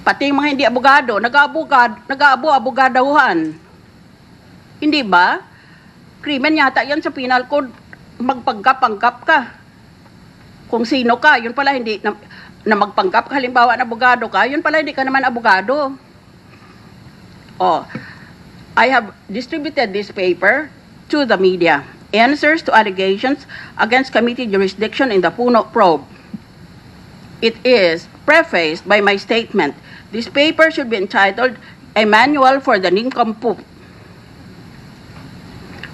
Pati yung mga hindi abogado, nag-aabo-abogadohan. Hindi ba? Krimen yata yan sa penal code, magpanggap-panggap ka. Kung sino ka, yun pala hindi, na magpanggap ka, halimbawa na abogado ka, yun pala hindi ka naman abogado. Oh, I have distributed this paper to the media. Answers to allegations against committee jurisdiction in the Puno probe. It is prefaced by my statement. This paper should be entitled A Manual for the Nincompoop.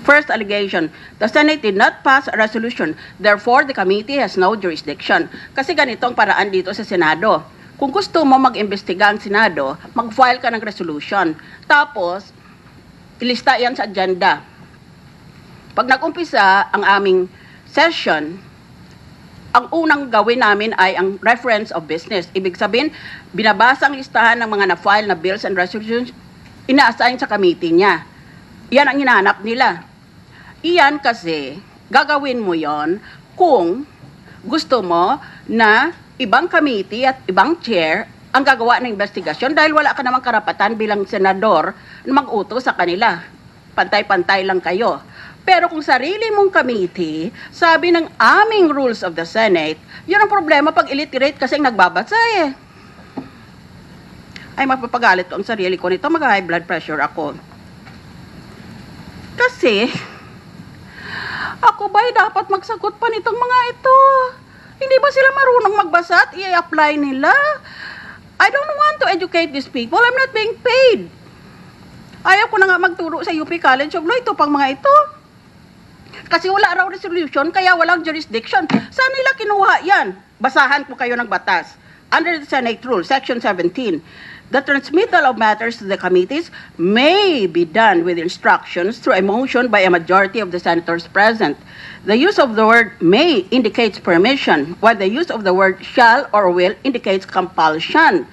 First allegation, the Senate did not pass a resolution, therefore the committee has no jurisdiction. Kasi ganitong paraan dito sa Senado. Kung gusto mo mag-imbestiga ang Senado, mag-file ka ng resolution. Tapos, ilista yan sa agenda. Pag nag-umpisa ang aming session, ang unang gawin namin ay ang reference of business. Ibig sabihin, binabasa ang listahan ng mga na-file na bills and resolutions, ina-assign sa committee niya. Yan ang hinahanap nila. Iyan kasi, gagawin mo yon kung gusto mo na ibang committee at ibang chair ang gagawa ng investigasyon dahil wala ka namang karapatan bilang senador na mag-utos sa kanila. Pantay-pantay lang kayo. Pero kung sarili mong committee, sabi ng aming rules of the Senate, yun ang problema pag illiterate kasi nagbabasa eh. Ay, mapapagalit ko ang sarili ko nito, mag-high blood pressure ako. Kasi, ako ba'y dapat magsagot pa nitong mga ito? Hindi ba sila marunong magbasa at i-apply nila? I don't want to educate these people. I'm not being paid. Ayaw ko na nga magturo sa UP College of Law ito pang mga ito. Kasi wala raw resolution, kaya walang jurisdiction. Saan nila kinuha yan? Basahan po kayo ng batas. Under the Senate Rule, Section 17, the transmittal of matters to the committees may be done with instructions through a motion by a majority of the senators present. The use of the word may indicates permission, while the use of the word shall or will indicates compulsion.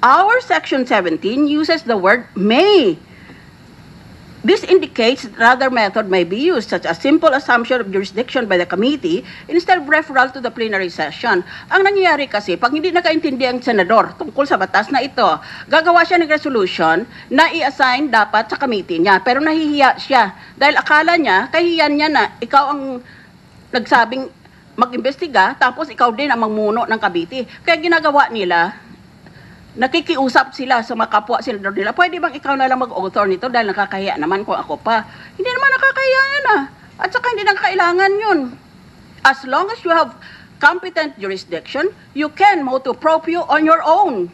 Our Section 17 uses the word may. This indicates that another method may be used, such as simple assumption of jurisdiction by the committee instead of referral to the plenary session. Ang nangyayari kasi, pag hindi nakaintindi ang senador tungkol sa batas na ito, gagawa siya ng resolution na i-assign dapat sa committee niya. Pero nahihiya siya dahil akala niya, kahiyan niya na ikaw ang nagsabing mag-imbestiga, tapos ikaw din ang mamuno ng committee. Kaya ginagawa nila, nakikiusap sila sa mga kapwa senador nila, pwede bang ikaw na lang mag-author nito dahil nakakahiya naman kung ako pa. Hindi naman nakakahiya yan ah. At saka hindi na kailangan yun. As long as you have competent jurisdiction, you can motu proprio on your own.